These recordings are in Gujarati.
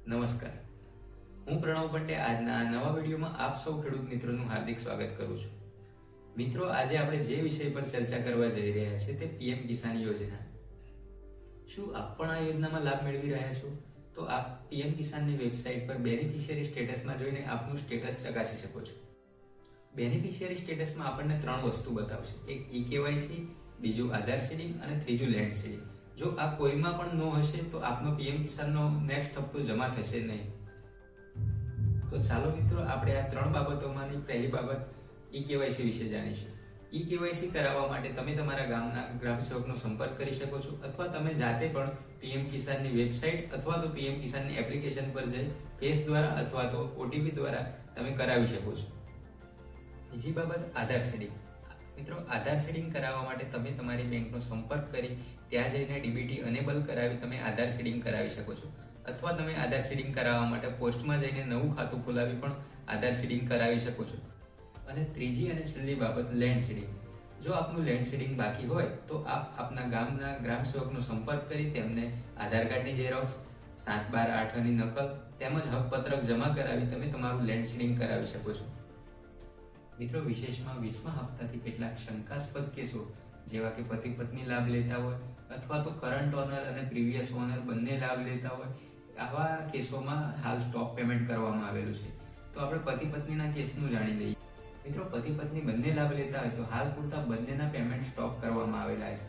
નમસ્કાર, હું પ્રણવ પંડે આજના આ નવા વિડીયોમાં આપ સૌ ખેડૂત મિત્રોનું હાર્દિક સ્વાગત કરું છું. મિત્રો, આજે આપણે જે વિષય પર ચર્ચા કરવા જઈ રહ્યા છીએ તે પીએમ કિસાન યોજના. શું આપ પણ આ યોજનામાં લાભ મેળવી રહ્યા છો? તો આપ પીએમ કિસાનની વેબસાઇટ પર બેનિફિશિયરી સ્ટેટસમાં જોઈને આપનું સ્ટેટસ ચકાસી શકો છો. બેનિફિશિયરી સ્ટેટસમાં આપણને 3 વસ્તુ બતાવશે: એક ઈ-કેવાયસી, બીજું આધાર સીડિંગ અને ત્રીજું લેન્ડ સીડિંગ. જો આ કોઈમાં પણ નો હશે તો આપનો પીએમ કિસાનનો નેક્સ્ટ હપ્તો જમા થશે નહીં. તો ચાલો મિત્રો, આપણે આ 3 બાબતોમાંની પહેલી બાબત ઈ-કેવાયસી વિશે જાણીશું. ઈ-કેવાયસી કરાવવા માટે તમે તમારા ગામના ગ્રામ સેવકનો સંપર્ક કરી શકો છો, અથવા તમે જાતે પણ પીએમ કિસાનની વેબસાઇટ અથવા તો પીએમ કિસાનની એપ્લિકેશન પર જઈ ફેસ દ્વારા અથવા તો ઓટીપી દ્વારા તમે કરાવી શકો છો. બીજી બાબત આધાર સીડિંગ. મિત્રો, આધાર સીડિંગ કરાવવા માટે તમે તમારી બેંકનો સંપર્ક કરી ત્યાં જઈને ડીબીટી અનેબલ કરાવી તમે આધાર સીડિંગ કરાવી શકો છો, અથવા તમે આધાર સીડિંગ કરાવવા માટે પોસ્ટમાં જઈને નવું ખાતું ખોલાવી પણ આધાર સીડિંગ કરાવી શકો છો. અને ત્રીજી અને છેલ્લી બાબત લેન્ડ સીડિંગ. જો આપનું લેન્ડ સીડિંગ બાકી હોય તો આપ આપના ગામના ગ્રામ સેવકનો સંપર્ક કરી તેમને આધાર કાર્ડની ઝેરોક્સ, 7/12/8ની નકલ તેમજ હકપત્રક જમા કરાવી તમે તમારું લેન્ડ સીડિંગ કરાવી શકો છો. મિત્રો, વિશેષમાં 20મા હપ્તાથી કેટલાક શંકાસ્પદ કેસો જેવા કે પતિ પત્ની લાભ લેતા હોય અથવા તો કરંટ ઓનર અને પ્રીવિયસ ઓનર બંને લાભ લેતા હોય, આવા કેસોમાં હાલ સ્ટોપ પેમેન્ટ કરવામાં આવેલું છે. તો આપણે પતિ પત્નીના કેસનું જાણી લઈએ. મિત્રો, પતિ પત્ની બંને લાભ લેતા હોય તો હાલ પૂરતા બંનેના પેમેન્ટ સ્ટોપ કરવામાં આવેલા છે.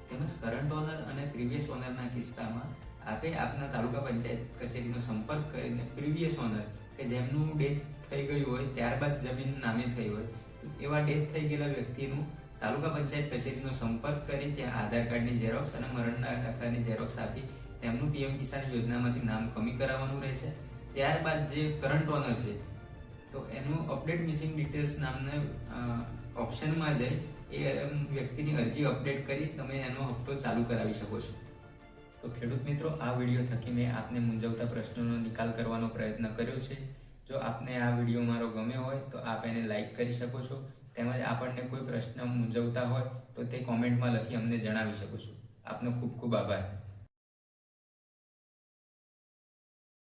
તેમજ કરંટ ઓનર અને પ્રીવિયસ ઓનરના કિસ્સામાં આપે આપના તાલુકા પંચાયત કચેરીનો સંપર્ક કરીને પ્રીવિયસ ઓનર કે જેમનું ડેથ થઈ ગયું હોય ત્યારબાદ જમીન નામે થઈ હોય એવા ડેથ થઈ ગયેલા વ્યક્તિનું તાલુકા પંચાયત કચેરીનો સંપર્ક કરી ત્યાં આધાર કાર્ડની ઝેરોક્સ અને મરણના દાખલાની ઝેરોક્સ આપી તેમનું પીએમ કિસાન યોજનામાંથી નામ કમી કરાવવાનું રહેશે. ત્યારબાદ જે કરંટ ઓનર છે તો એનું અપડેટ મિસિંગ ડિટેલ્સ નામના ઓપ્શનમાં જઈ એ વ્યક્તિની અરજી અપડેટ કરી તમે એનો હપ્તો ચાલુ કરાવી શકો છો. તો ખેડૂત મિત્રો, આ વિડીયો થકી મેં આપને મૂંઝવતા પ્રશ્નોનો નિકાલ કરવાનો પ્રયત્ન કર્યો છે. જો આપને આ વિડીયો મારો ગમ્યો હોય તો આપ એને લાઈક કરી શકો છો, તેમજ આપણને કોઈ પ્રશ્ન મૂંઝવતા હોય તો તે કોમેન્ટમાં લખી અમને જણાવી શકો છો. આપનો ખૂબ ખૂબ આભાર.